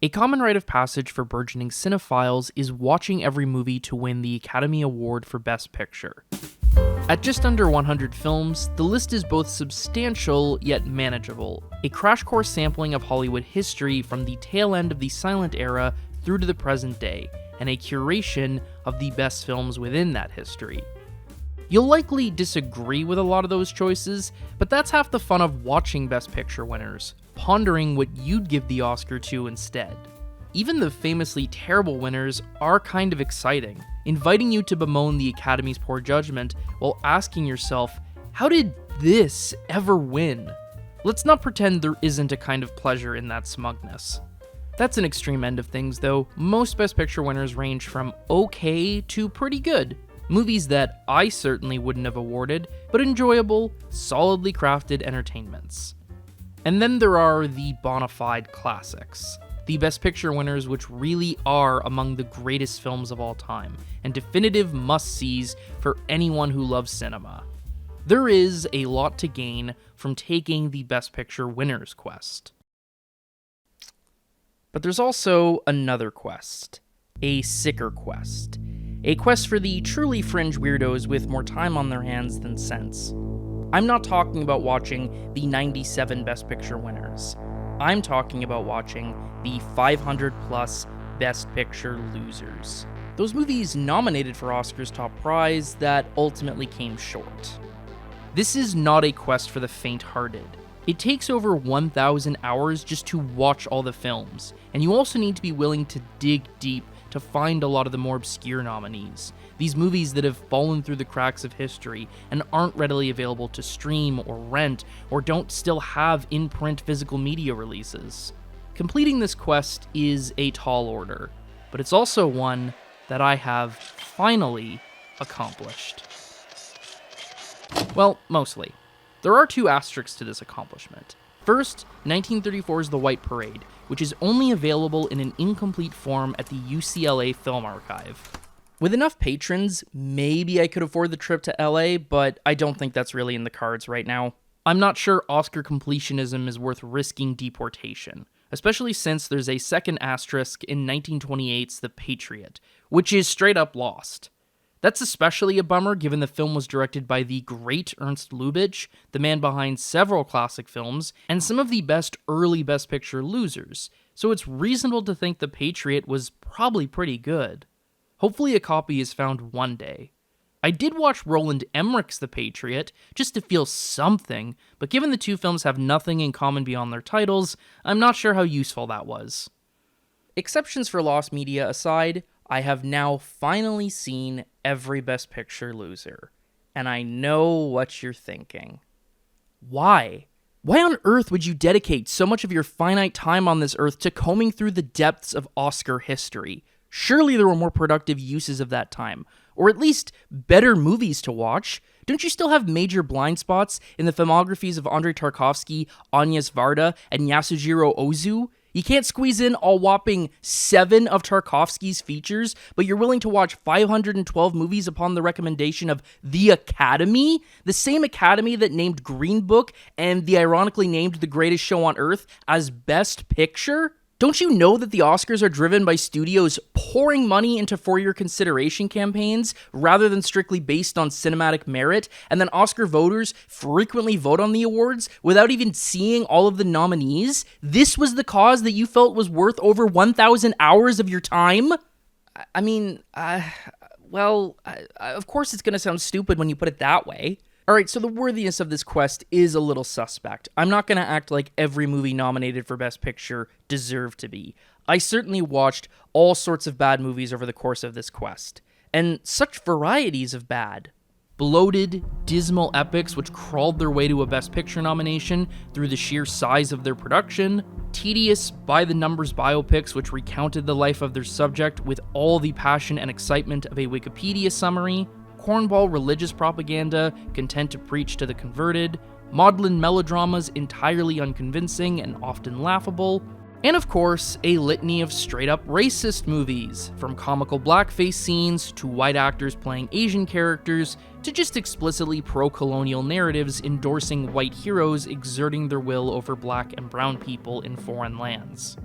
A common rite of passage for burgeoning cinephiles is watching every movie to win the Academy Award for Best Picture. At just under 100 films, the list is both substantial yet manageable, a crash course sampling of Hollywood history from the tail end of the silent era through to the present day, and a curation of the best films within that history. You'll likely disagree with a lot of those choices, but that's half the fun of watching Best Picture winners, pondering what you'd give the Oscar to instead. Even the famously terrible winners are kind of exciting, inviting you to bemoan the Academy's poor judgment while asking yourself, how did this ever win? Let's not pretend there isn't a kind of pleasure in that smugness. That's an extreme end of things though. Most Best Picture winners range from okay to pretty good. Movies that I certainly wouldn't have awarded, but enjoyable, solidly crafted entertainments. And then there are the bona fide classics. The Best Picture winners which really are among the greatest films of all time, and definitive must-sees for anyone who loves cinema. There is a lot to gain from taking the Best Picture winner's quest. But there's also another quest. A sicker quest. A quest for the truly fringe weirdos with more time on their hands than sense. I'm not talking about watching the 97 Best Picture winners. I'm talking about watching the 500 plus Best Picture losers. Those movies nominated for Oscar's top prize that ultimately came short. This is not a quest for the faint-hearted. It takes over 1,000 hours just to watch all the films, and you also need to be willing to dig deep to find a lot of the more obscure nominees. These movies that have fallen through the cracks of history and aren't readily available to stream or rent, or don't still have in-print physical media releases. Completing this quest is a tall order, but it's also one that I have finally accomplished. Well, mostly. There are two asterisks to this accomplishment. First, 1934's The White Parade, which is only available in an incomplete form at the UCLA Film Archive. With enough patrons, maybe I could afford the trip to LA, but I don't think that's really in the cards right now. I'm not sure Oscar completionism is worth risking deportation, especially since there's a second asterisk in 1928's The Patriot, which is straight up lost. That's especially a bummer given the film was directed by the great Ernst Lubitsch, the man behind several classic films, and some of the best early Best Picture losers, so it's reasonable to think The Patriot was probably pretty good. Hopefully a copy is found one day. I did watch Roland Emmerich's The Patriot, just to feel something, but given the two films have nothing in common beyond their titles, I'm not sure how useful that was. Exceptions for lost media aside, I have now finally seen every Best Picture loser, and I know what you're thinking. Why? Why on earth would you dedicate so much of your finite time on this earth to combing through the depths of Oscar history? Surely there were more productive uses of that time, or at least better movies to watch. Don't you still have major blind spots in the filmographies of Andrei Tarkovsky, Agnes Varda, and Yasujiro Ozu? You can't squeeze in a whopping 7 of Tarkovsky's features, but you're willing to watch 512 movies upon the recommendation of the Academy? The same Academy that named Green Book and the ironically named The Greatest Show on Earth as Best Picture? Don't you know that the Oscars are driven by studios pouring money into for-your consideration campaigns rather than strictly based on cinematic merit, and then Oscar voters frequently vote on the awards without even seeing all of the nominees? This was the cause that you felt was worth over 1,000 hours of your time? Of course it's going to sound stupid when you put it that way. Alright, so the worthiness of this quest is a little suspect. I'm not going to act like every movie nominated for Best Picture deserved to be. I certainly watched all sorts of bad movies over the course of this quest. And such varieties of bad. Bloated, dismal epics which crawled their way to a Best Picture nomination through the sheer size of their production. Tedious, by-the-numbers biopics which recounted the life of their subject with all the passion and excitement of a Wikipedia summary. Cornball religious propaganda, content to preach to the converted, maudlin melodramas entirely unconvincing and often laughable, and of course, a litany of straight-up racist movies, from comical blackface scenes to white actors playing Asian characters, to just explicitly pro-colonial narratives endorsing white heroes exerting their will over black and brown people in foreign lands.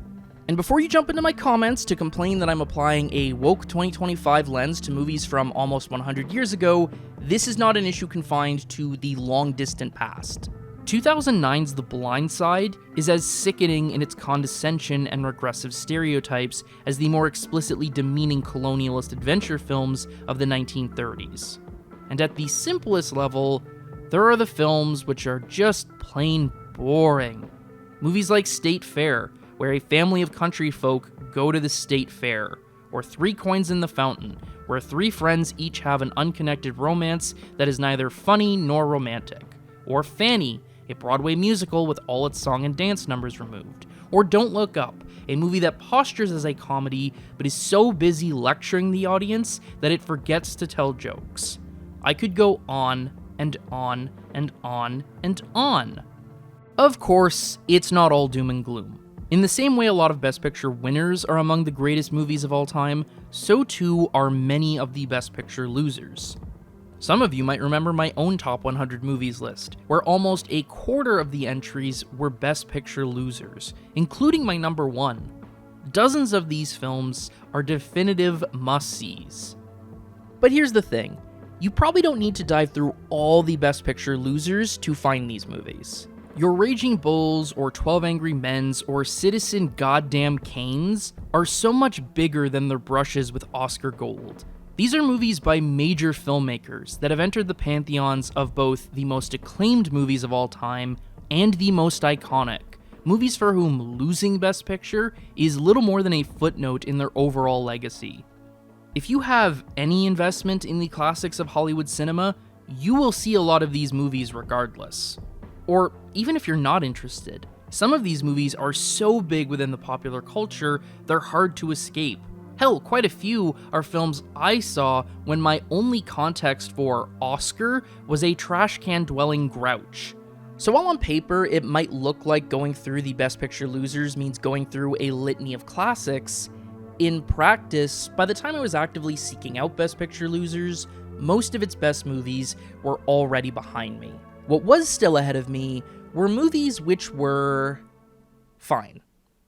And before you jump into my comments to complain that I'm applying a woke 2025 lens to movies from almost 100 years ago, this is not an issue confined to the long-distant past. 2009's The Blind Side is as sickening in its condescension and regressive stereotypes as the more explicitly demeaning colonialist adventure films of the 1930s. And at the simplest level, there are the films which are just plain boring. Movies like State Fair, where a family of country folk go to the state fair, or Three Coins in the Fountain, where three friends each have an unconnected romance that is neither funny nor romantic, or Fanny, a Broadway musical with all its song and dance numbers removed, or Don't Look Up, a movie that postures as a comedy but is so busy lecturing the audience that it forgets to tell jokes. I could go on and on and on and on. Of course, it's not all doom and gloom. In the same way a lot of Best Picture winners are among the greatest movies of all time, so too are many of the Best Picture losers. Some of you might remember my own top 100 movies list, where almost a quarter of the entries were Best Picture losers, including my number one. Dozens of these films are definitive must-sees. But here's the thing, you probably don't need to dive through all the Best Picture losers to find these movies. Your Raging Bulls, or 12 Angry Men's, or Citizen Goddamn Kane's are so much bigger than their brushes with Oscar gold. These are movies by major filmmakers that have entered the pantheons of both the most acclaimed movies of all time and the most iconic, movies for whom losing Best Picture is little more than a footnote in their overall legacy. If you have any investment in the classics of Hollywood cinema, you will see a lot of these movies regardless. Or even if you're not interested, some of these movies are so big within the popular culture, they're hard to escape. Hell, quite a few are films I saw when my only context for Oscar was a trash can dwelling grouch. So while on paper it might look like going through the Best Picture losers means going through a litany of classics, in practice, by the time I was actively seeking out Best Picture losers, most of its best movies were already behind me. What was still ahead of me were movies which were fine.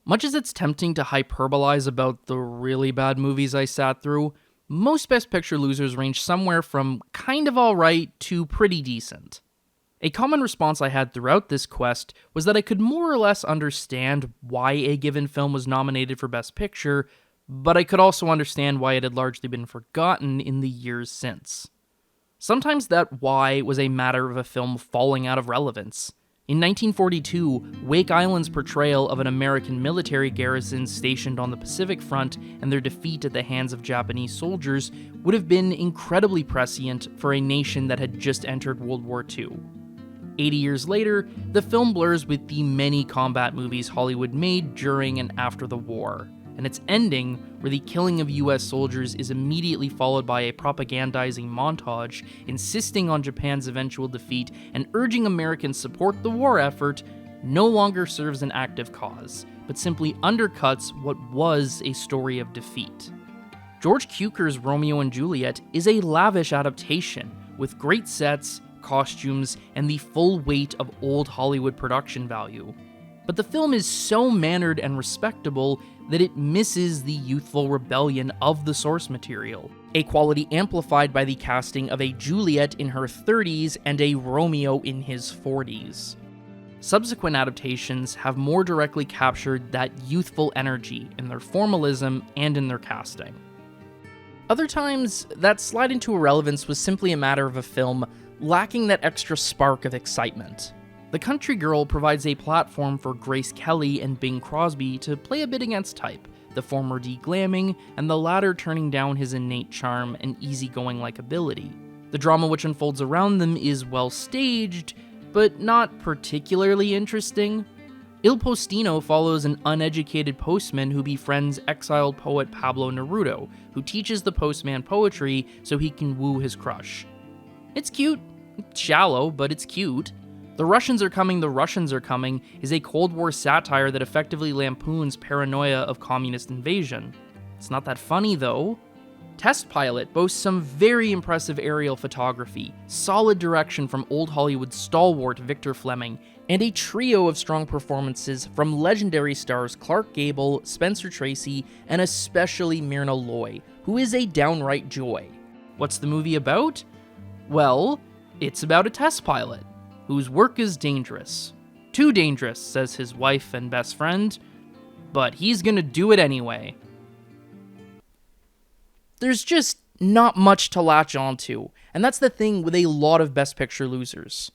Much as it's tempting to hyperbolize about the really bad movies I sat through, most Best Picture losers range somewhere from kind of alright to pretty decent. A common response I had throughout this quest was that I could more or less understand why a given film was nominated for Best Picture, but I could also understand why it had largely been forgotten in the years since. Sometimes that why was a matter of a film falling out of relevance. In 1942, Wake Island's portrayal of an American military garrison stationed on the Pacific Front and their defeat at the hands of Japanese soldiers would have been incredibly prescient for a nation that had just entered World War II. 80 years later, the film blurs with the many combat movies Hollywood made during and after the war, and its ending, where the killing of US soldiers is immediately followed by a propagandizing montage insisting on Japan's eventual defeat and urging Americans support the war effort, no longer serves an active cause, but simply undercuts what was a story of defeat. George Cukor's Romeo and Juliet is a lavish adaptation, with great sets, costumes, and the full weight of old Hollywood production value. But the film is so mannered and respectable that it misses the youthful rebellion of the source material, a quality amplified by the casting of a Juliet in her 30s and a Romeo in his 40s. Subsequent adaptations have more directly captured that youthful energy in their formalism and in their casting. Other times, that slide into irrelevance was simply a matter of a film lacking that extra spark of excitement. The Country Girl provides a platform for Grace Kelly and Bing Crosby to play a bit against type, the former de-glamming and the latter turning down his innate charm and easygoing likability. The drama which unfolds around them is well staged, but not particularly interesting. Il Postino follows an uneducated postman who befriends exiled poet Pablo Neruda, who teaches the postman poetry so he can woo his crush. It's cute. It's shallow, but it's cute. The Russians Are Coming, The Russians Are Coming is a Cold War satire that effectively lampoons paranoia of communist invasion. It's not that funny, though. Test Pilot boasts some very impressive aerial photography, solid direction from old Hollywood stalwart Victor Fleming, and a trio of strong performances from legendary stars Clark Gable, Spencer Tracy, and especially Myrna Loy, who is a downright joy. What's the movie about? Well, it's about a test pilot, whose work is dangerous. Too dangerous, says his wife and best friend, but he's gonna do it anyway. There's just not much to latch onto, and that's the thing with a lot of Best Picture losers.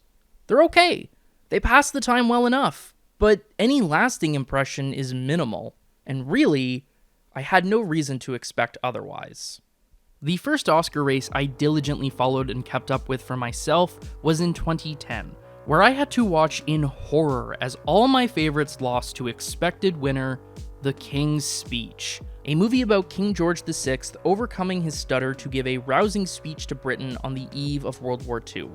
They're okay. They pass the time well enough, but any lasting impression is minimal, and really, I had no reason to expect otherwise. The first Oscar race I diligently followed and kept up with for myself was in 2010, where I had to watch in horror as all my favorites lost to expected winner, The King's Speech, a movie about King George VI overcoming his stutter to give a rousing speech to Britain on the eve of World War II.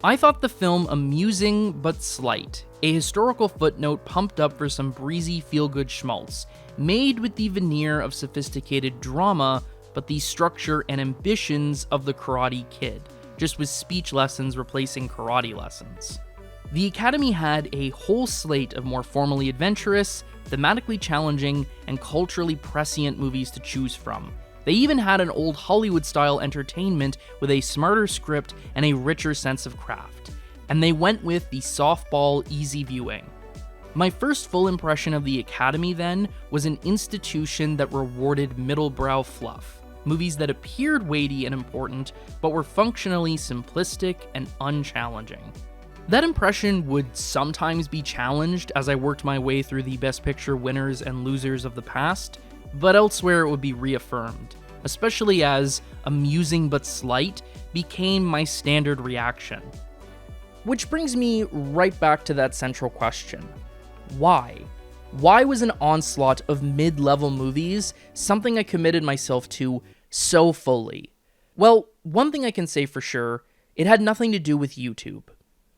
I thought the film amusing but slight, a historical footnote pumped up for some breezy feel-good schmaltz, made with the veneer of sophisticated drama, but the structure and ambitions of The Karate Kid, just with speech lessons replacing karate lessons. The Academy had a whole slate of more formally adventurous, thematically challenging, and culturally prescient movies to choose from. They even had an old Hollywood-style entertainment with a smarter script and a richer sense of craft. And they went with the softball, easy viewing. My first full impression of the Academy, then, was an institution that rewarded middlebrow fluff. Movies that appeared weighty and important, but were functionally simplistic and unchallenging. That impression would sometimes be challenged as I worked my way through the Best Picture winners and losers of the past, but elsewhere it would be reaffirmed, especially as amusing but slight became my standard reaction. Which brings me right back to that central question. Why? Why was an onslaught of mid-level movies something I committed myself to so fully? Well, one thing I can say for sure, it had nothing to do with YouTube.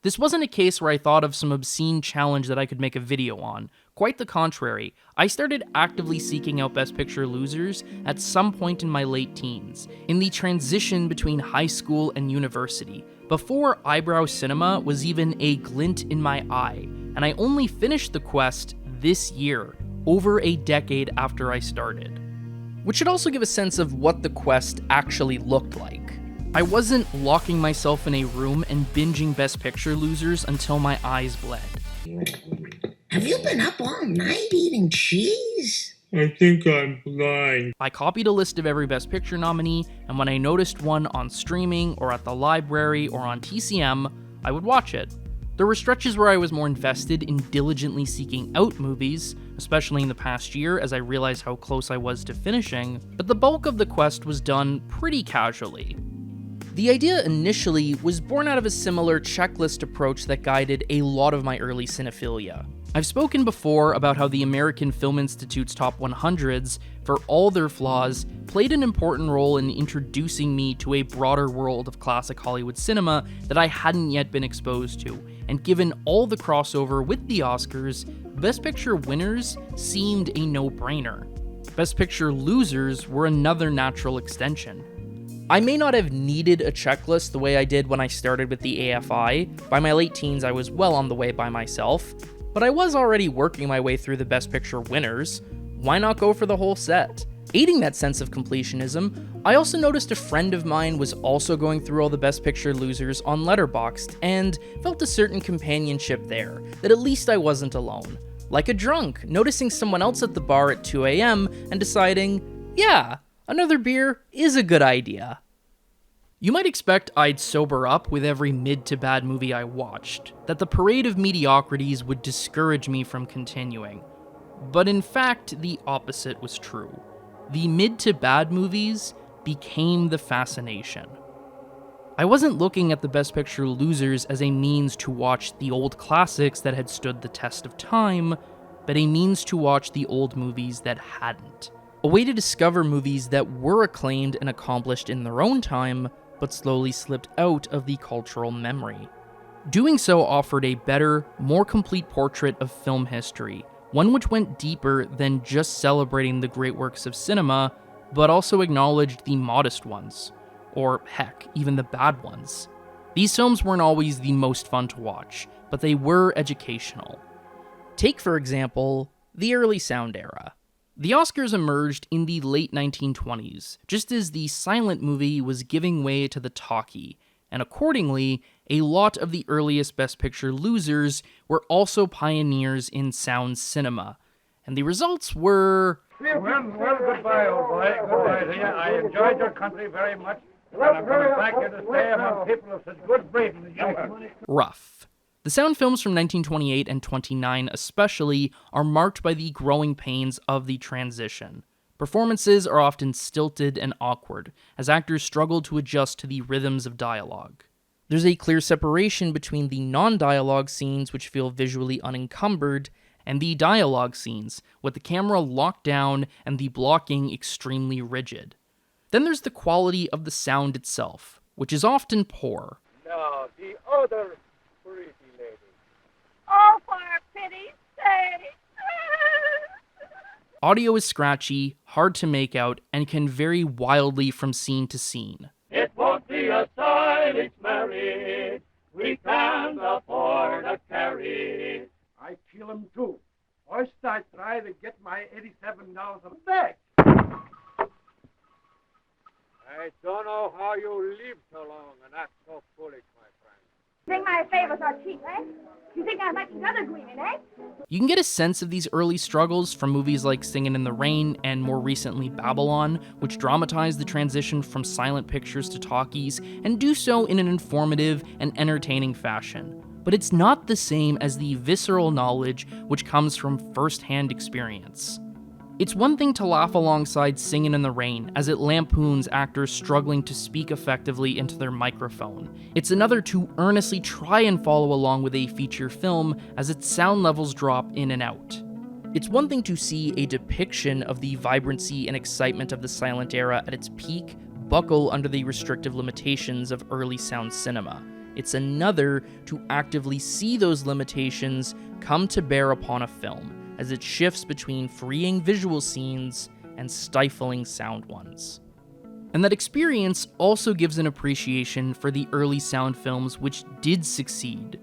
This wasn't a case where I thought of some obscene challenge that I could make a video on. Quite the contrary, I started actively seeking out Best Picture losers at some point in my late teens, in the transition between high school and university, before Eyebrow cinema was even a glint in my eye, and I only finished the quest this year, over a decade after I started. Which should also give a sense of what the quest actually looked like. I wasn't locking myself in a room and binging Best Picture losers until my eyes bled. Have you been up all night eating cheese? I think I'm blind. I copied a list of every Best Picture nominee, and when I noticed one on streaming or at the library or on TCM, I would watch it. There were stretches where I was more invested in diligently seeking out movies, especially in the past year as I realized how close I was to finishing, but the bulk of the quest was done pretty casually. The idea initially was born out of a similar checklist approach that guided a lot of my early cinephilia. I've spoken before about how the American Film Institute's top 100s, for all their flaws, played an important role in introducing me to a broader world of classic Hollywood cinema that I hadn't yet been exposed to, and given all the crossover with the Oscars, Best Picture winners seemed a no-brainer. Best Picture losers were another natural extension. I may not have needed a checklist the way I did when I started with the AFI. By my late teens, I was well on the way by myself, but I was already working my way through the Best Picture winners. Why not go for the whole set? Aiding that sense of completionism, I also noticed a friend of mine was also going through all the Best Picture losers on Letterboxd, and felt a certain companionship there, that at least I wasn't alone. Like a drunk, noticing someone else at the bar at 2 a.m. and deciding, yeah, another beer is a good idea. You might expect I'd sober up with every mid to bad movie I watched, that the parade of mediocrities would discourage me from continuing. But in fact, the opposite was true. The mid to bad movies became the fascination. I wasn't looking at the Best Picture losers as a means to watch the old classics that had stood the test of time, but a means to watch the old movies that hadn't. A way to discover movies that were acclaimed and accomplished in their own time, but slowly slipped out of the cultural memory. Doing so offered a better, more complete portrait of film history, one which went deeper than just celebrating the great works of cinema, but also acknowledged the modest ones, or heck, even the bad ones. These films weren't always the most fun to watch, but but they were educational. Take, for example, the early sound era. The Oscars emerged in the late 1920s, just as the silent movie was giving way to the talkie, and accordingly, a lot of the earliest Best Picture losers were also pioneers in sound cinema, and the results were... Well, goodbye, old boy. Goodbye to you. I enjoyed your country very much, and I'm coming back here to stay among people of such good breeding as you are. rough. The sound films from 1928 and 29 especially are marked by the growing pains of the transition. Performances are often stilted and awkward, as actors struggle to adjust to the rhythms of dialogue. There's a clear separation between the non-dialogue scenes, which feel visually unencumbered, and the dialogue scenes, with the camera locked down and the blocking extremely rigid. Then there's the quality of the sound itself, which is often poor. Now, the other pretty lady. Oh, for pity's sake! Audio is scratchy, hard to make out, and can vary wildly from scene to scene. It won't be a silence married. We can't afford a carry. I kill him too. First I try to get my $87 back. I don't know how you live so long and act so foolish, my friend. Think my favors are cheap, eh? You think I like the other green, eh? You can get a sense of these early struggles from movies like Singin' in the Rain and more recently Babylon, which dramatize the transition from silent pictures to talkies and do so in an informative and entertaining fashion. But it's not the same as the visceral knowledge which comes from first-hand experience. It's one thing to laugh alongside Singin' in the Rain as it lampoons actors struggling to speak effectively into their microphone. It's another to earnestly try and follow along with a feature film as its sound levels drop in and out. It's one thing to see a depiction of the vibrancy and excitement of the silent era at its peak buckle under the restrictive limitations of early sound cinema. It's another to actively see those limitations come to bear upon a film, as it shifts between freeing visual scenes and stifling sound ones. And that experience also gives an appreciation for the early sound films which did succeed.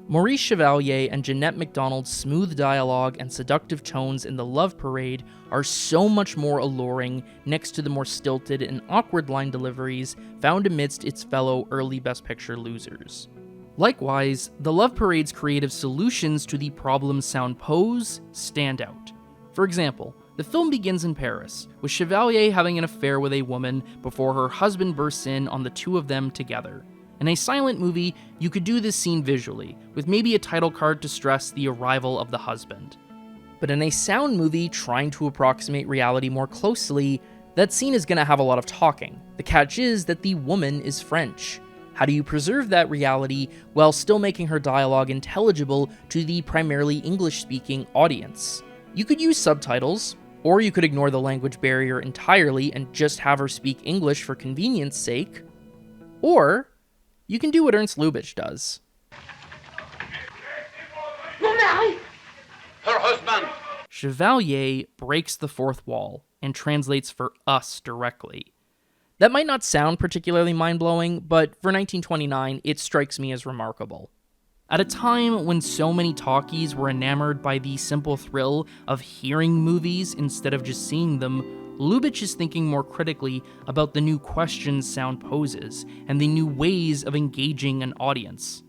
Maurice Chevalier and Jeanette MacDonald's smooth dialogue and seductive tones in The Love Parade are so much more alluring next to the more stilted and awkward line deliveries found amidst its fellow early Best Picture losers. Likewise, The Love Parade's creative solutions to the problems sound pose stand out. For example, the film begins in Paris, with Chevalier having an affair with a woman before her husband bursts in on the two of them together. In a silent movie, you could do this scene visually, with maybe a title card to stress the arrival of the husband. But in a sound movie trying to approximate reality more closely, that scene is going to have a lot of talking. The catch is that the woman is French. How do you preserve that reality while still making her dialogue intelligible to the primarily English-speaking audience? You could use subtitles, or you could ignore the language barrier entirely and just have her speak English for convenience sake, or you can do what Ernst Lubitsch does. Her husband! Chevalier breaks the fourth wall and translates for us directly. That might not sound particularly mind-blowing, but for 1929, it strikes me as remarkable. At a time when so many talkies were enamored by the simple thrill of hearing movies instead of just seeing them, Lubitsch is thinking more critically about the new questions sound poses and the new ways of engaging an audience.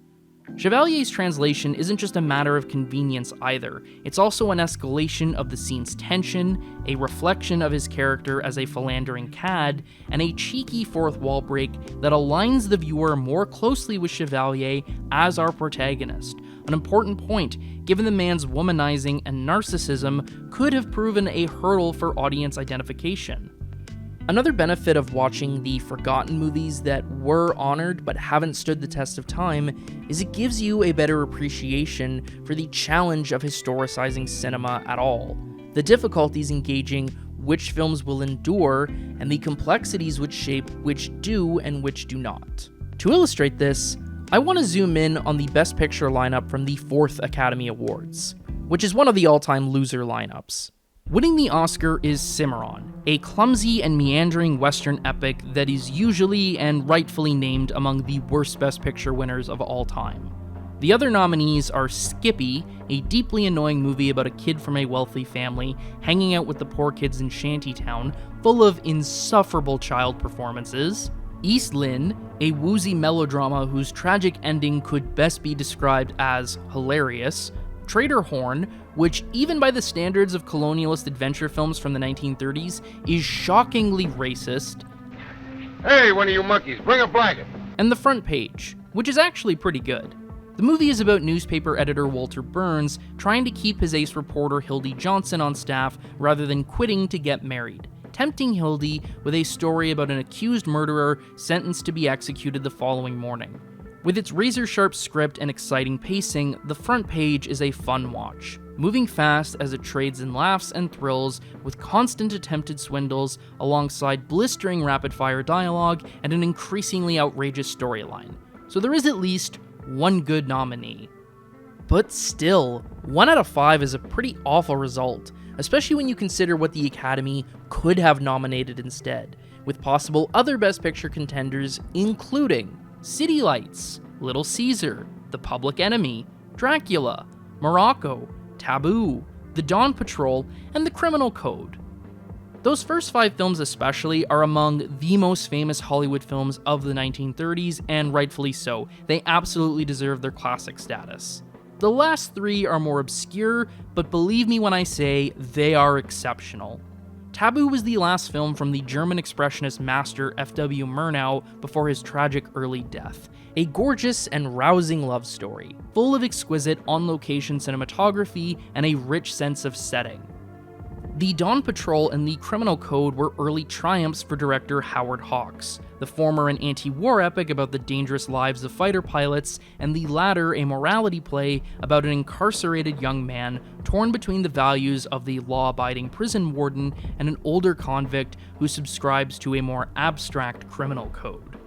Chevalier's translation isn't just a matter of convenience either, it's also an escalation of the scene's tension, a reflection of his character as a philandering cad, and a cheeky fourth wall break that aligns the viewer more closely with Chevalier as our protagonist, an important point given the man's womanizing and narcissism could have proven a hurdle for audience identification. Another benefit of watching the forgotten movies that were honored but haven't stood the test of time is it gives you a better appreciation for the challenge of historicizing cinema at all, the difficulties engaging which films will endure, and the complexities which shape which do and which do not. To illustrate this, I want to zoom in on the Best Picture lineup from the 4th Academy Awards, which is one of the all-time loser lineups. Winning the Oscar is Cimarron, a clumsy and meandering Western epic that is usually and rightfully named among the worst Best Picture winners of all time. The The other nominees are Skippy, a deeply annoying movie about a kid from a wealthy family hanging out with the poor kids in Shantytown, full of insufferable child performances. East Lynne, a woozy melodrama whose tragic ending could best be described as hilarious. Trader Horn, which even by the standards of colonialist adventure films from the 1930s, is shockingly racist. Hey, one of you monkeys, bring a blanket. And The Front Page, which is actually pretty good. The movie is about newspaper editor Walter Burns trying to keep his ace reporter Hildy Johnson on staff rather than quitting to get married, tempting Hildy with a story about an accused murderer sentenced to be executed the following morning. With its razor-sharp script and exciting pacing, The Front Page is a fun watch, moving fast as it trades in laughs and thrills with constant attempted swindles alongside blistering rapid-fire dialogue and an increasingly outrageous storyline. So there is at least one good nominee. But still, 1 out of 5 is a pretty awful result, especially when you consider what the Academy could have nominated instead, with possible other Best Picture contenders including City Lights, Little Caesar, The Public Enemy, Dracula, Morocco, Taboo, The Dawn Patrol, and The Criminal Code. Those first 5 films especially are among the most famous Hollywood films of the 1930s, and rightfully so. They absolutely deserve their classic status. The last 3 are more obscure, but believe me when I say they are exceptional. Taboo was the last film from the German expressionist master F.W. Murnau before his tragic early death. A gorgeous and rousing love story, full of exquisite on-location cinematography and a rich sense of setting. The Dawn Patrol and The Criminal Code were early triumphs for director Howard Hawks, the former an anti-war epic about the dangerous lives of fighter pilots, and the latter a morality play about an incarcerated young man torn between the values of the law-abiding prison warden and an older convict who subscribes to a more abstract criminal code.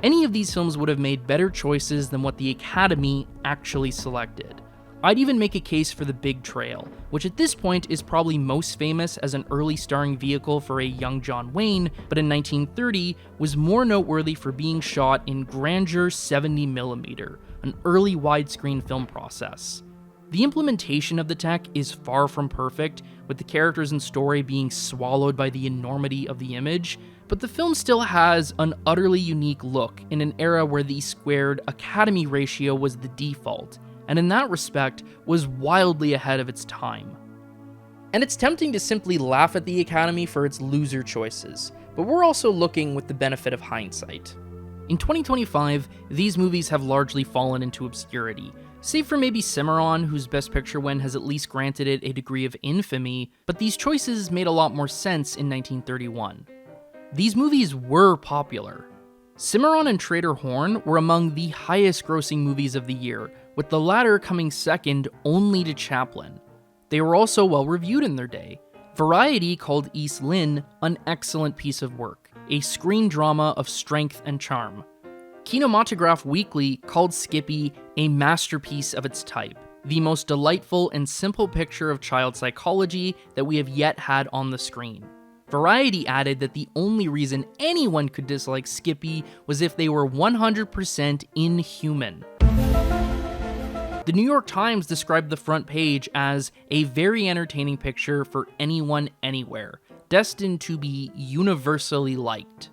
Any of these films would have made better choices than what the Academy actually selected. I'd even make a case for The Big Trail, which at this point is probably most famous as an early starring vehicle for a young John Wayne, but in 1930 was more noteworthy for being shot in grandeur 70mm, an early widescreen film process. The implementation of the tech is far from perfect, with the characters and story being swallowed by the enormity of the image, but the film still has an utterly unique look in an era where the squared Academy ratio was the default, and in that respect was wildly ahead of its time. And it's tempting to simply laugh at the Academy for its loser choices, but we're also looking with the benefit of hindsight. In 2025, these movies have largely fallen into obscurity, save for maybe Cimarron, whose Best Picture win has at least granted it a degree of infamy, but these choices made a lot more sense in 1931. These movies were popular. Cimarron and Trader Horn were among the highest grossing movies of the year, with the latter coming second only to Chaplin. They were also well reviewed in their day. Variety called East Lynne an excellent piece of work, a screen drama of strength and charm. Kinematograph Weekly called Skippy a masterpiece of its type, the most delightful and simple picture of child psychology that we have yet had on the screen. Variety added that the only reason anyone could dislike Skippy was if they were 100% inhuman. The New York Times described The Front Page as a very entertaining picture for anyone anywhere, destined to be universally liked.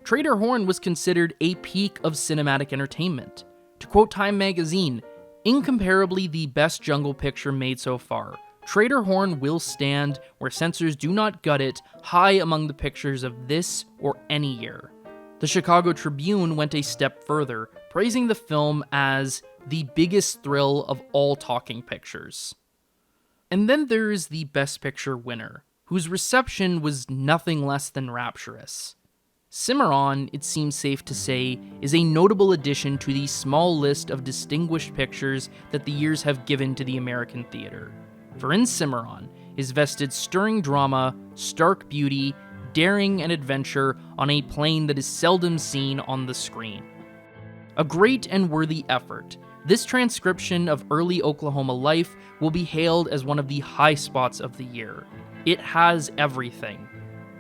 Trader Horn was considered a peak of cinematic entertainment. To quote Time magazine, incomparably the best jungle picture made so far. Trader Horn will stand, where censors do not gut it, high among the pictures of this or any year. The Chicago Tribune went a step further, praising the film as the biggest thrill of all talking pictures. And then there's the Best Picture winner, whose reception was nothing less than rapturous. Cimarron, it seems safe to say, is a notable addition to the small list of distinguished pictures that the years have given to the American theater. For in Cimarron is vested stirring drama, stark beauty, daring and adventure on a plane that is seldom seen on the screen. A great and worthy effort, this transcription of early Oklahoma life will be hailed as one of the high spots of the year. It has everything.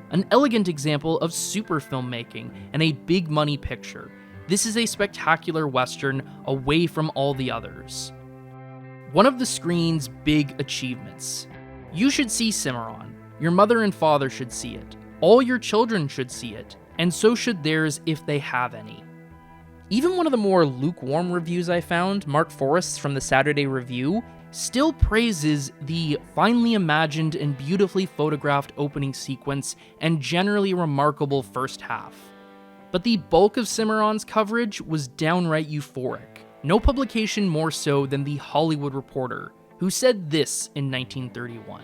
An elegant example of super filmmaking and a big money picture, this is a spectacular Western away from all the others. One of the screen's big achievements. You should see Cimarron. Your mother and father should see it. All your children should see it, and so should theirs if they have any. Even one of the more lukewarm reviews I found, Mark Forrest's from the Saturday Review, still praises the finely imagined and beautifully photographed opening sequence and generally remarkable first half. But the bulk of Cimarron's coverage was downright euphoric, no publication more so than The Hollywood Reporter, who said this in 1931.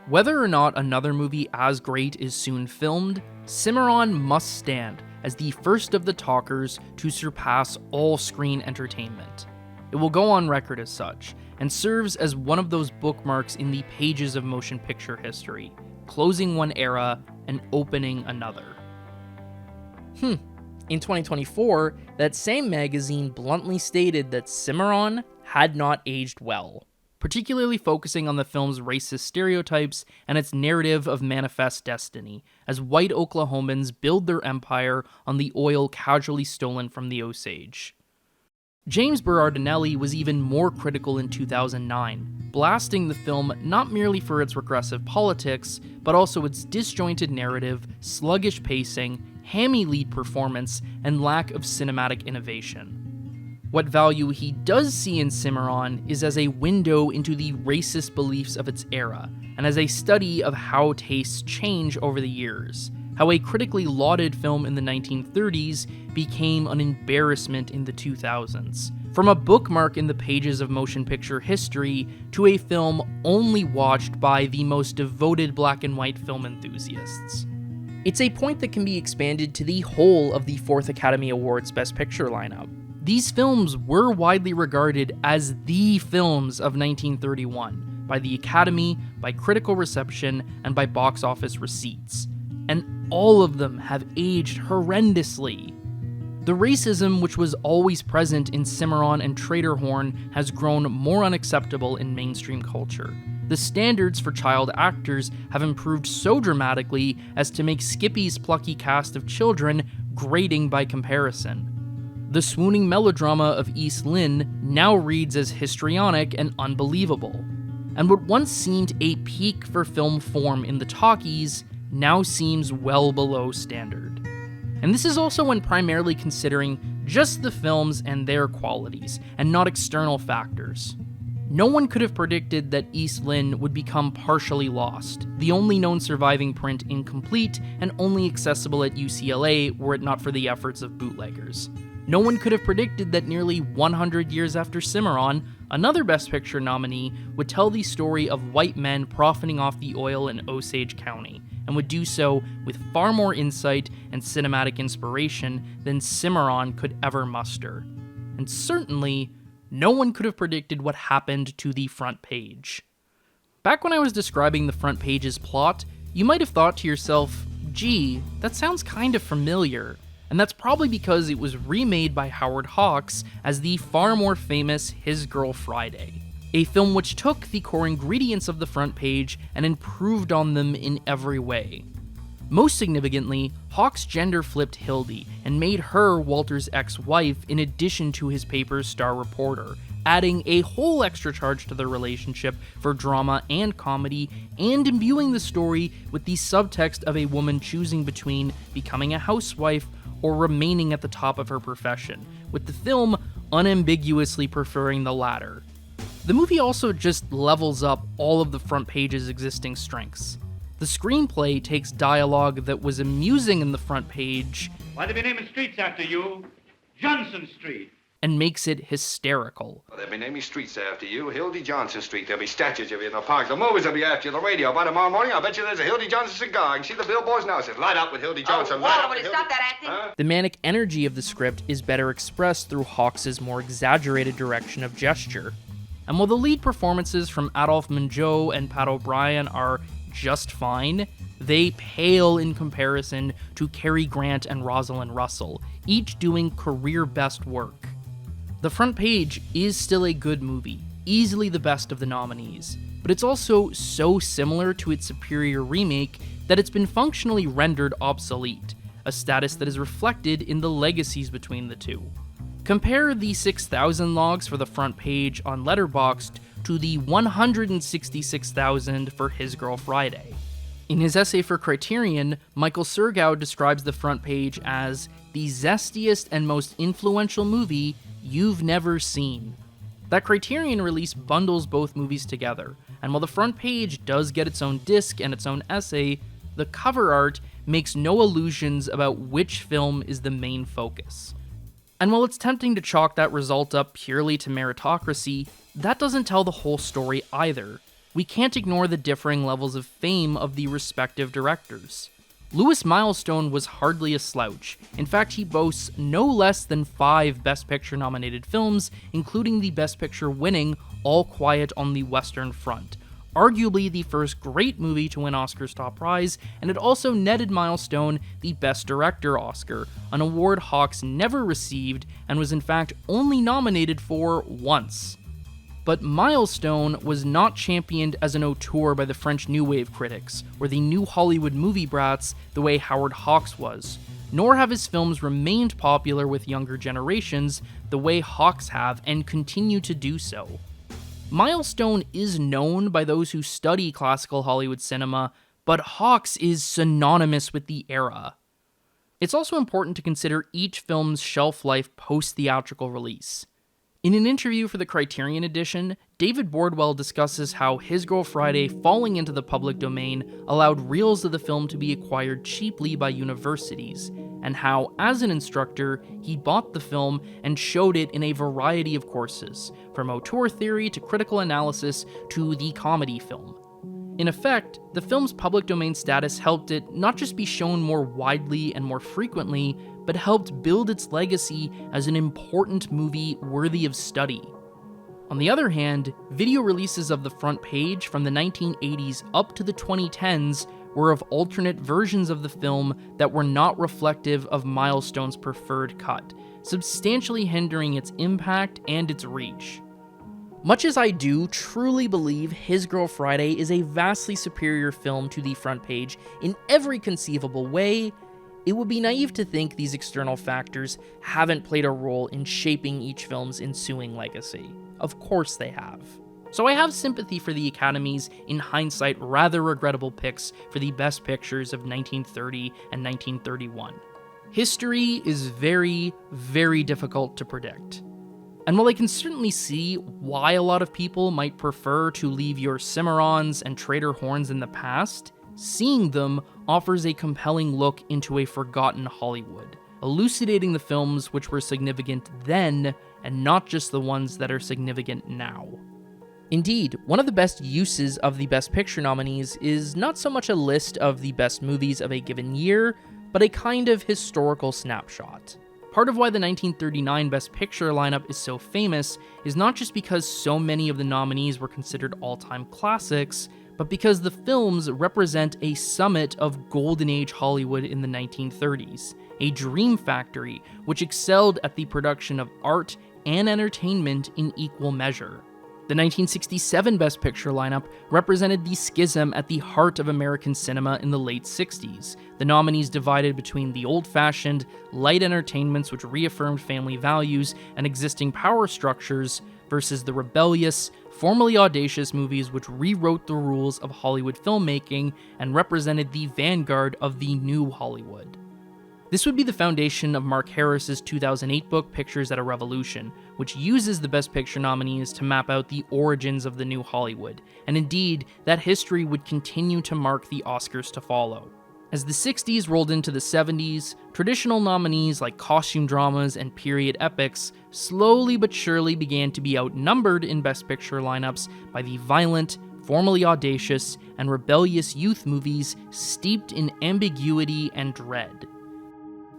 Whether or not another movie as great is soon filmed, Cimarron must stand as the first of the talkers to surpass all screen entertainment. It will go on record as such, and serves as one of those bookmarks in the pages of motion picture history, closing one era and opening another. In 2024, that same magazine bluntly stated that Cimarron had not aged well, particularly focusing on the film's racist stereotypes and its narrative of manifest destiny, as white Oklahomans build their empire on the oil casually stolen from the Osage. James Berardinelli was even more critical in 2009, blasting the film not merely for its regressive politics, but also its disjointed narrative, sluggish pacing, hammy lead performance, and lack of cinematic innovation. What value he does see in Cimarron is as a window into the racist beliefs of its era, and as a study of how tastes change over the years, how a critically lauded film in the 1930s became an embarrassment in the 2000s, from a bookmark in the pages of motion picture history to a film only watched by the most devoted black and white film enthusiasts. It's a point that can be expanded to the whole of the 4th Academy Awards Best Picture lineup. These films were widely regarded as the films of 1931 by the Academy, by critical reception, and by box office receipts. And all of them have aged horrendously. The racism which was always present in Cimarron and Traderhorn has grown more unacceptable in mainstream culture. The standards for child actors have improved so dramatically as to make Skippy's plucky cast of children grating by comparison. The swooning melodrama of East Lynne now reads as histrionic and unbelievable. And what once seemed a peak for film form in the talkies now seems well below standard. And this is also when primarily considering just the films and their qualities, and not external factors. No one could have predicted that East Lynne would become partially lost, the only known surviving print incomplete and only accessible at UCLA were it not for the efforts of bootleggers. No one could have predicted that nearly 100 years after Cimarron, another Best Picture nominee would tell the story of white men profiting off the oil in Osage County, and would do so with far more insight and cinematic inspiration than Cimarron could ever muster. And certainly, no one could have predicted what happened to the front page. Back when I was describing the front page's plot, you might have thought to yourself, gee, that sounds kind of familiar. And that's probably because it was remade by Howard Hawks as the far more famous His Girl Friday, a film which took the core ingredients of the front page and improved on them in every way. Most significantly, Hawks gender-flipped Hildy and made her Walter's ex-wife in addition to his paper's star reporter, adding a whole extra charge to their relationship for drama and comedy, and imbuing the story with the subtext of a woman choosing between becoming a housewife or remaining at the top of her profession, with the film unambiguously preferring the latter. The movie also just levels up all of the front page's existing strengths. The screenplay takes dialogue that was amusing in the front page, Why they be naming streets after you? Johnson Street. and makes it hysterical. Well, they'll be naming streets after you. Hildy Johnson Street. There'll be statues of you in the park. The movies will be after you. The radio. By tomorrow morning, I'll bet you there's a Hildy Johnson cigar. You can see the billboards now. It says, light up with Hildy Johnson. Light up with Hildy. Stop that acting. Huh? The manic energy of the script is better expressed through Hawks' more exaggerated direction of gesture. And while the lead performances from Adolphe Menjot and Pat O'Brien are just fine, they pale in comparison to Cary Grant and Rosalind Russell, each doing career-best work. The front page is still a good movie, easily the best of the nominees, but it's also so similar to its superior remake that it's been functionally rendered obsolete, a status that is reflected in the legacies between the two. Compare the 6,000 logs for the front page on Letterboxd to the 166,000 for His Girl Friday. In his essay for Criterion, Michael Sergau describes the front page as the zestiest and most influential movie you've never seen. That Criterion release bundles both movies together, and while the front page does get its own disc and its own essay, the cover art makes no illusions about which film is the main focus. And while it's tempting to chalk that result up purely to meritocracy, that doesn't tell the whole story either. We can't ignore the differing levels of fame of the respective directors. Louis Milestone was hardly a slouch. In fact, he boasts no less than 5 Best Picture nominated films, including the Best Picture winning All Quiet on the Western Front, arguably the first great movie to win Oscar's top prize, and it also netted Milestone the Best Director Oscar, an award Hawks never received and was in fact only nominated for once. But Milestone was not championed as an auteur by the French New Wave critics, or the New Hollywood movie brats the way Howard Hawks was, nor have his films remained popular with younger generations the way Hawks have and continue to do so. Milestone is known by those who study classical Hollywood cinema, but Hawks is synonymous with the era. It's also important to consider each film's shelf life post-theatrical release. In an interview for the Criterion edition, David Bordwell discusses how His Girl Friday falling into the public domain allowed reels of the film to be acquired cheaply by universities, and how, as an instructor, he bought the film and showed it in a variety of courses, from auteur theory to critical analysis to the comedy film. In effect, the film's public domain status helped it not just be shown more widely and more frequently, but helped build its legacy as an important movie worthy of study. On the other hand, video releases of the front page from the 1980s up to the 2010s were of alternate versions of the film that were not reflective of Milestone's preferred cut, substantially hindering its impact and its reach. Much as I do truly believe His Girl Friday is a vastly superior film to the front page in every conceivable way, it would be naive to think these external factors haven't played a role in shaping each film's ensuing legacy. Of course they have. So I have sympathy for the Academy's, in hindsight, rather regrettable picks for the best pictures of 1930 and 1931. History is very, very difficult to predict. And while I can certainly see why a lot of people might prefer to leave your Cimarrons and Trader Horns in the past, seeing them offers a compelling look into a forgotten Hollywood, elucidating the films which were significant then and not just the ones that are significant now. Indeed, one of the best uses of the Best Picture nominees is not so much a list of the best movies of a given year, but a kind of historical snapshot. Part of why the 1939 Best Picture lineup is so famous is not just because so many of the nominees were considered all-time classics, but because the films represent a summit of Golden Age Hollywood in the 1930s, a dream factory which excelled at the production of art and entertainment in equal measure. The 1967 Best Picture lineup represented the schism at the heart of American cinema in the late 60s, the nominees divided between the old-fashioned, light entertainments which reaffirmed family values and existing power structures versus the rebellious, formally audacious movies which rewrote the rules of Hollywood filmmaking and represented the vanguard of the new Hollywood. This would be the foundation of Mark Harris's 2008 book Pictures at a Revolution, which uses the Best Picture nominees to map out the origins of the new Hollywood, and indeed, that history would continue to mark the Oscars to follow. As the 60s rolled into the 70s, traditional nominees like costume dramas and period epics slowly but surely began to be outnumbered in Best Picture lineups by the violent, formally audacious, and rebellious youth movies steeped in ambiguity and dread.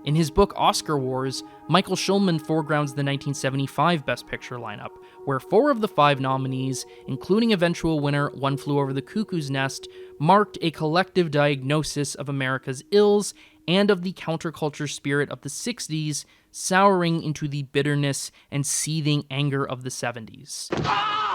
In his book Oscar Wars, Michael Schulman foregrounds the 1975 Best Picture lineup, where 4 of the 5 nominees, including eventual winner One Flew Over the Cuckoo's Nest, marked a collective diagnosis of America's ills and of the counterculture spirit of the 60s, souring into the bitterness and seething anger of the 70s.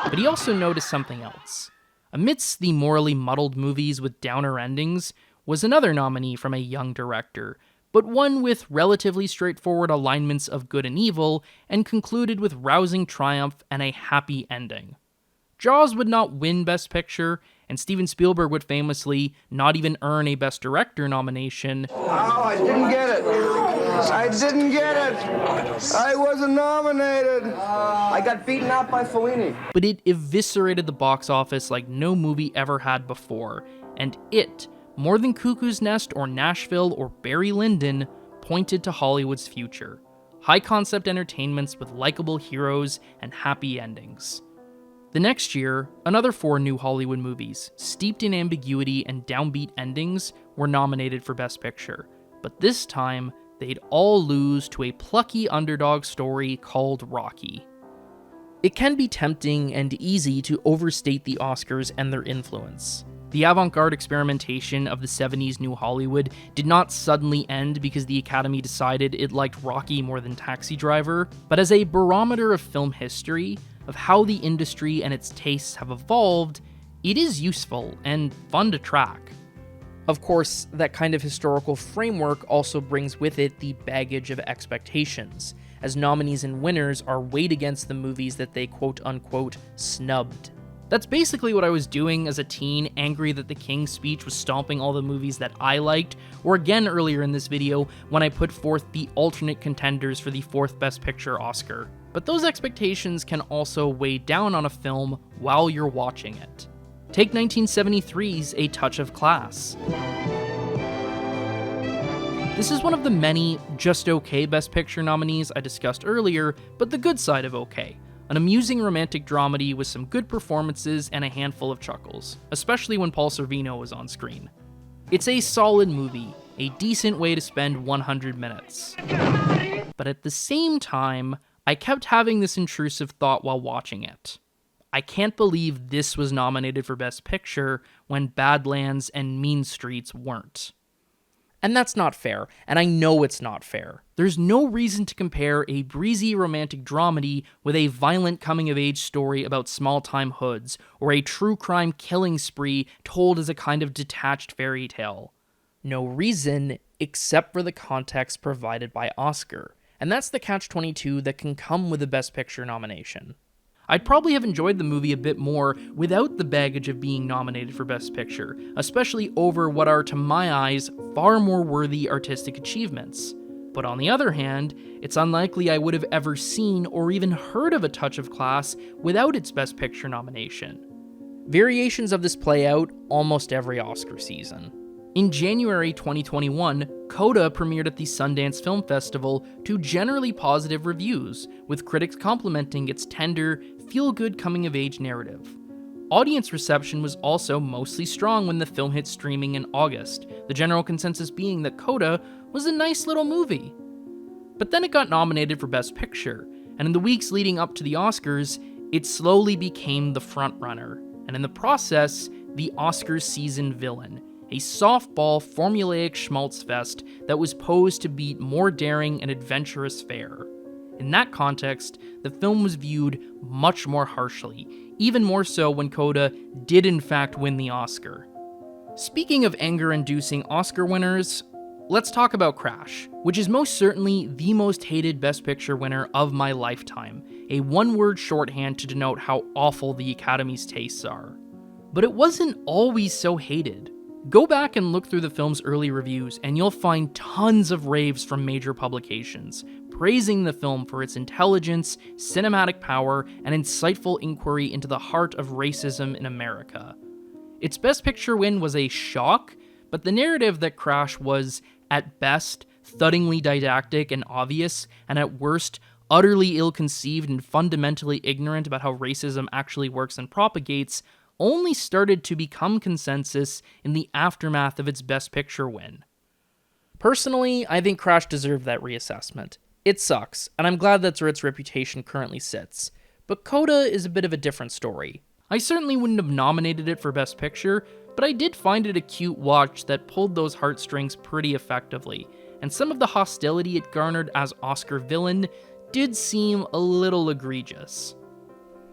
But he also noticed something else. Amidst the morally muddled movies with downer endings was another nominee from a young director, but one with relatively straightforward alignments of good and evil, and concluded with rousing triumph and a happy ending. Jaws would not win Best Picture, and Steven Spielberg would famously not even earn a Best Director nomination. Oh, I didn't get it. I didn't get it. I wasn't nominated. I got beaten out by Fellini. But it eviscerated the box office like no movie ever had before, and it, more than Cuckoo's Nest or Nashville or Barry Lyndon, pointed to Hollywood's future. High-concept entertainments with likable heroes and happy endings. The next year, another 4 new Hollywood movies, steeped in ambiguity and downbeat endings, were nominated for Best Picture, but this time, they'd all lose to a plucky underdog story called Rocky. It can be tempting and easy to overstate the Oscars and their influence. The avant-garde experimentation of the 70s New Hollywood did not suddenly end because the Academy decided it liked Rocky more than Taxi Driver, but as a barometer of film history, of how the industry and its tastes have evolved, it is useful and fun to track. Of course, that kind of historical framework also brings with it the baggage of expectations, as nominees and winners are weighed against the movies that they quote-unquote snubbed. That's basically what I was doing as a teen, angry that the King's Speech was stomping all the movies that I liked, or again earlier in this video when I put forth the alternate contenders for the 4th Best Picture Oscar. But those expectations can also weigh down on a film while you're watching it. Take 1973's A Touch of Class. This is one of the many just okay Best Picture nominees I discussed earlier, but the good side of okay. An amusing romantic dramedy with some good performances and a handful of chuckles, especially when Paul Sorvino was on screen. It's a solid movie, a decent way to spend 100 minutes. But at the same time, I kept having this intrusive thought while watching it. I can't believe this was nominated for Best Picture when Badlands and Mean Streets weren't. And that's not fair, and I know it's not fair. There's no reason to compare a breezy romantic dramedy with a violent coming-of-age story about small-time hoods, or a true crime killing spree told as a kind of detached fairy tale. No reason, except for the context provided by Oscar. And that's the catch-22 that can come with a Best Picture nomination. I'd probably have enjoyed the movie a bit more without the baggage of being nominated for Best Picture, especially over what are, to my eyes, far more worthy artistic achievements. But on the other hand, it's unlikely I would have ever seen or even heard of A Touch of Class without its Best Picture nomination. Variations of this play out almost every Oscar season. In January 2021, Coda premiered at the Sundance Film Festival to generally positive reviews, with critics complimenting its tender, feel-good coming-of-age narrative. Audience reception was also mostly strong when the film hit streaming in August, the general consensus being that Coda was a nice little movie. But then it got nominated for Best Picture, and in the weeks leading up to the Oscars, it slowly became the frontrunner, and in the process, the Oscars season villain. A softball, formulaic schmaltz fest that was posed to beat more daring and adventurous fare. In that context, the film was viewed much more harshly, even more so when Coda did in fact win the Oscar. Speaking of anger-inducing Oscar winners, let's talk about Crash, which is most certainly the most hated Best Picture winner of my lifetime, a one-word shorthand to denote how awful the Academy's tastes are. But it wasn't always so hated. Go back and look through the film's early reviews, and you'll find tons of raves from major publications, praising the film for its intelligence, cinematic power, and insightful inquiry into the heart of racism in America. Its Best Picture win was a shock, but the narrative that Crash was, at best, thuddingly didactic and obvious, and at worst, utterly ill-conceived and fundamentally ignorant about how racism actually works and propagates, only started to become consensus in the aftermath of its Best Picture win. Personally, I think Crash deserved that reassessment. It sucks, and I'm glad that's where its reputation currently sits. But Coda is a bit of a different story. I certainly wouldn't have nominated it for Best Picture, but I did find it a cute watch that pulled those heartstrings pretty effectively, and some of the hostility it garnered as Oscar villain did seem a little egregious.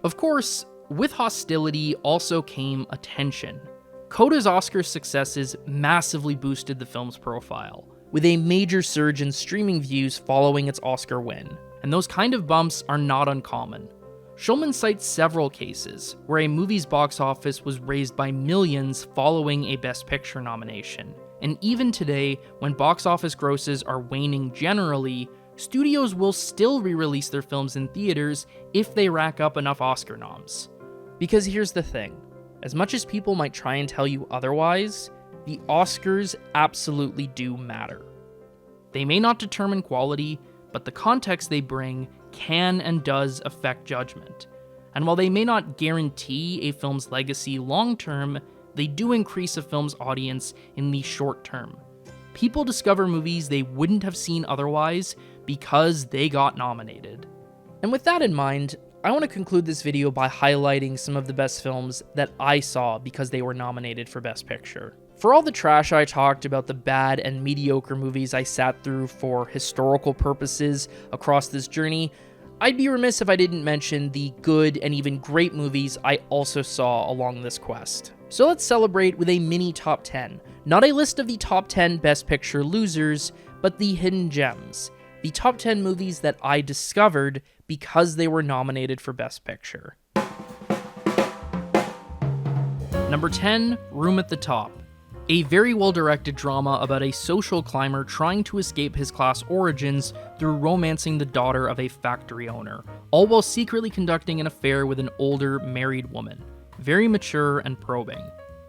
Of course, with hostility also came attention. Coda's Oscar successes massively boosted the film's profile. with a major surge in streaming views following its Oscar win, and those kind of bumps are not uncommon. Schulman cites several cases where a movie's box office was raised by millions following a Best Picture nomination, and even today, when box office grosses are waning generally, studios will still re-release their films in theaters if they rack up enough Oscar noms. Because here's the thing, as much as people might try and tell you otherwise, the Oscars absolutely do matter. They may not determine quality, but the context they bring can and does affect judgment. And while they may not guarantee a film's legacy long-term, they do increase a film's audience in the short term. People discover movies they wouldn't have seen otherwise because they got nominated. And with that in mind, I want to conclude this video by highlighting some of the best films that I saw because they were nominated for Best Picture. For all the trash I talked about the bad and mediocre movies I sat through for historical purposes across this journey, I'd be remiss if I didn't mention the good and even great movies I also saw along this quest. So let's celebrate with a mini top 10. Not a list of the top 10 Best Picture losers, but the hidden gems. The top 10 movies that I discovered because they were nominated for Best Picture. Number 10, Room at the Top. A very well-directed drama about a social climber trying to escape his class origins through romancing the daughter of a factory owner, all while secretly conducting an affair with an older, married woman. Very mature and probing.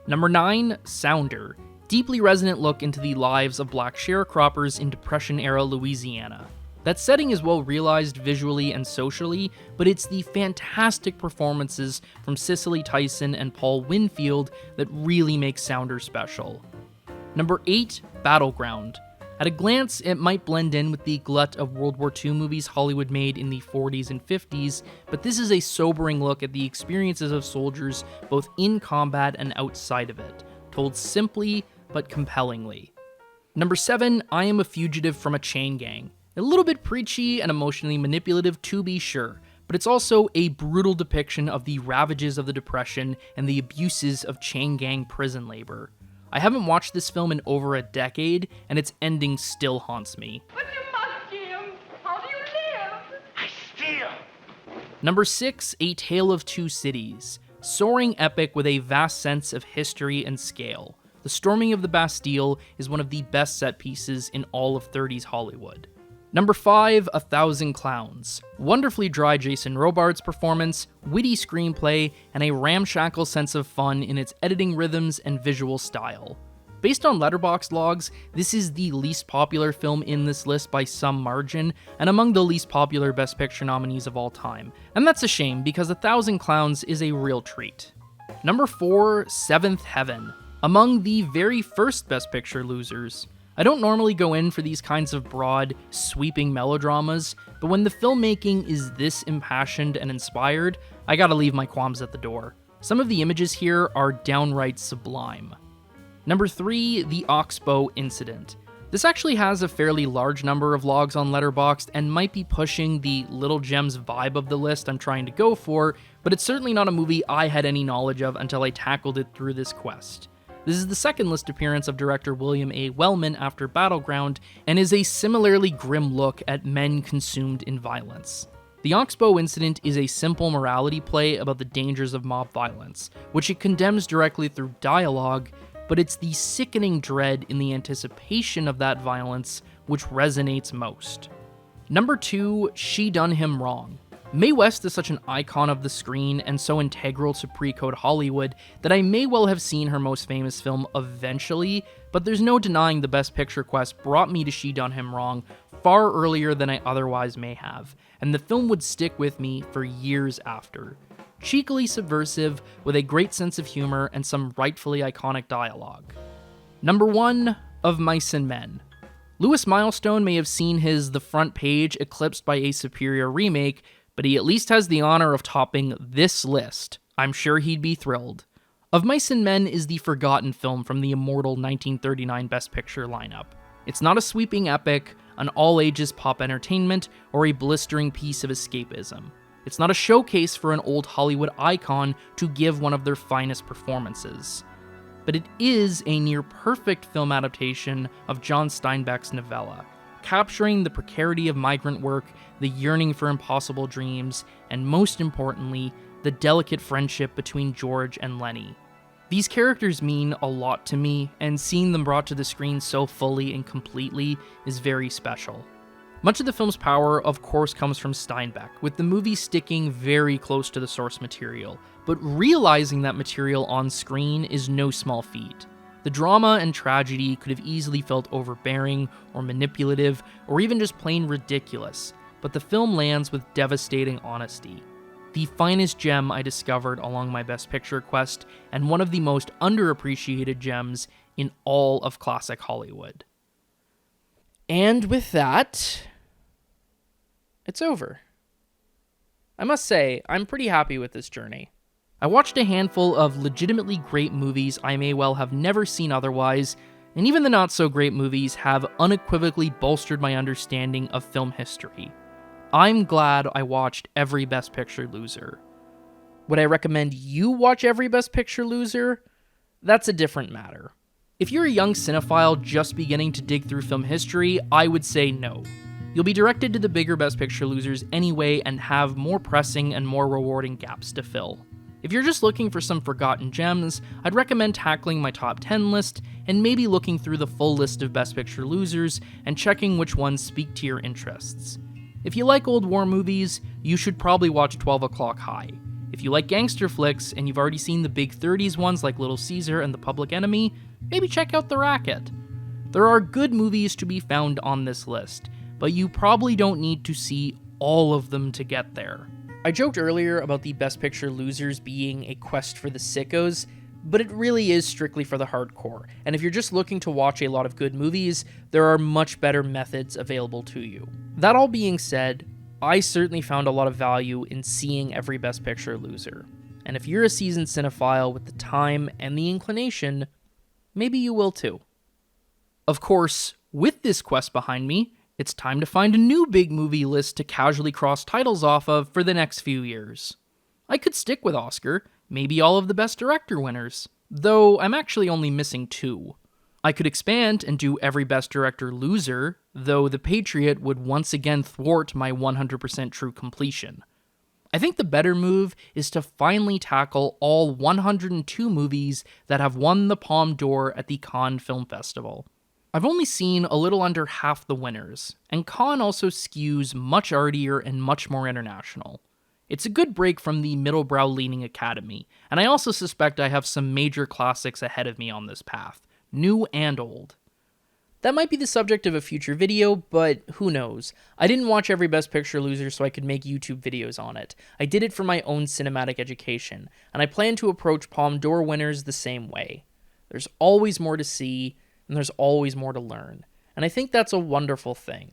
Number 9, Sounder. Deeply resonant look into the lives of black sharecroppers in Depression-era Louisiana. That setting is well realized visually and socially, but it's the fantastic performances from Cicely Tyson and Paul Winfield that really make Sounder special. Number 8, Battleground. At a glance, it might blend in with the glut of World War II movies Hollywood made in the 40s and 50s, but this is a sobering look at the experiences of soldiers both in combat and outside of it, told simply but compellingly. Number 7, I Am a Fugitive from a Chain Gang. A little bit preachy and emotionally manipulative to be sure, but it's also a brutal depiction of the ravages of the Depression and the abuses of chain gang prison labor. I haven't watched this film in over a decade, and its ending still haunts me. But you must, Jim. How do you live? I steal. Number 6, A Tale of Two Cities. Soaring epic with a vast sense of history and scale. The storming of the Bastille is one of the best set pieces in all of 30s Hollywood. Number 5, 1,000 Clowns. Wonderfully dry Jason Robards' performance, witty screenplay, and a ramshackle sense of fun in its editing rhythms and visual style. Based on Letterboxd logs, this is the least popular film in this list by some margin, and among the least popular Best Picture nominees of all time. And that's a shame, because 1,000 Clowns is a real treat. Number 4, Seventh Heaven. Among the very first Best Picture losers. I don't normally go in for these kinds of broad, sweeping melodramas, but when the filmmaking is this impassioned and inspired, I gotta leave my qualms at the door. Some of the images here are downright sublime. Number 3, The Oxbow Incident. This actually has a fairly large number of logs on Letterboxd and might be pushing the Little Gems vibe of the list I'm trying to go for, but it's certainly not a movie I had any knowledge of until I tackled it through this quest. This is the second list appearance of director William A. Wellman after Battleground, and is a similarly grim look at men consumed in violence. The Oxbow Incident is a simple morality play about the dangers of mob violence, which it condemns directly through dialogue, but it's the sickening dread in the anticipation of that violence which resonates most. Number 2, She Done Him Wrong. Mae West is such an icon of the screen and so integral to pre-code Hollywood that I may well have seen her most famous film eventually, but there's no denying the Best Picture quest brought me to She Done Him Wrong far earlier than I otherwise may have, and the film would stick with me for years after. Cheekily subversive, with a great sense of humor and some rightfully iconic dialogue. Number 1, Of Mice and Men. Lewis Milestone may have seen his The Front Page eclipsed by a superior remake, but he at least has the honor of topping this list. I'm sure he'd be thrilled. Of Mice and Men is the forgotten film from the immortal 1939 Best Picture lineup. It's not a sweeping epic, an all-ages pop entertainment, or a blistering piece of escapism. It's not a showcase for an old Hollywood icon to give one of their finest performances. but it is a near-perfect film adaptation of John Steinbeck's novella, capturing the precarity of migrant work, the yearning for impossible dreams, and most importantly, the delicate friendship between George and Lenny. These characters mean a lot to me, and seeing them brought to the screen so fully and completely is very special. Much of the film's power, of course, comes from Steinbeck, with the movie sticking very close to the source material, but realizing that material on screen is no small feat. The drama and tragedy could have easily felt overbearing or manipulative or even just plain ridiculous, but the film lands with devastating honesty. The finest gem I discovered along my Best Picture quest, and one of the most underappreciated gems in all of classic Hollywood. And with that, it's over. I must say, I'm pretty happy with this journey. I watched a handful of legitimately great movies I may well have never seen otherwise, and even the not-so-great movies have unequivocally bolstered my understanding of film history. I'm glad I watched every Best Picture loser. Would I recommend you watch every Best Picture loser? That's a different matter. If you're a young cinephile just beginning to dig through film history, I would say no. You'll be directed to the bigger Best Picture losers anyway and have more pressing and more rewarding gaps to fill. If you're just looking for some forgotten gems, I'd recommend tackling my top 10 list and maybe looking through the full list of Best Picture losers and checking which ones speak to your interests. If you like old war movies, you should probably watch 12 O'Clock High. If you like gangster flicks and you've already seen the big 30s ones like Little Caesar and The Public Enemy, maybe check out The Racket. There are good movies to be found on this list, but you probably don't need to see all of them to get there. I joked earlier about the Best Picture losers being a quest for the sickos, but it really is strictly for the hardcore, and if you're just looking to watch a lot of good movies, there are much better methods available to you. That all being said, I certainly found a lot of value in seeing every Best Picture loser, and if you're a seasoned cinephile with the time and the inclination, maybe you will too. Of course, with this quest behind me, it's time to find a new big movie list to casually cross titles off of for the next few years. I could stick with Oscar, maybe all of the Best Director winners, though I'm actually only missing 2. I could expand and do every Best Director loser, though The Patriot would once again thwart my 100% true completion. I think the better move is to finally tackle all 102 movies that have won the Palme d'Or at the Cannes Film Festival. I've only seen a little under half the winners, and Cannes also skews much artier and much more international. It's a good break from the middlebrow-leaning Academy, and I also suspect I have some major classics ahead of me on this path, new and old. That might be the subject of a future video, but who knows. I didn't watch every Best Picture loser so I could make YouTube videos on it. I did it for my own cinematic education, and I plan to approach Palme d'Or winners the same way. There's always more to see, and there's always more to learn, and I think that's a wonderful thing.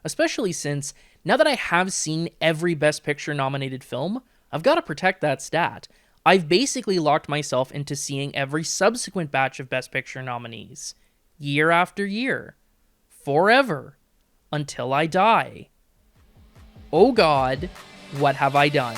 Especially since, now that I have seen every Best Picture nominated film, I've got to protect that stat. I've basically locked myself into seeing every subsequent batch of Best Picture nominees, year after year, forever, until I die. Oh God, what have I done?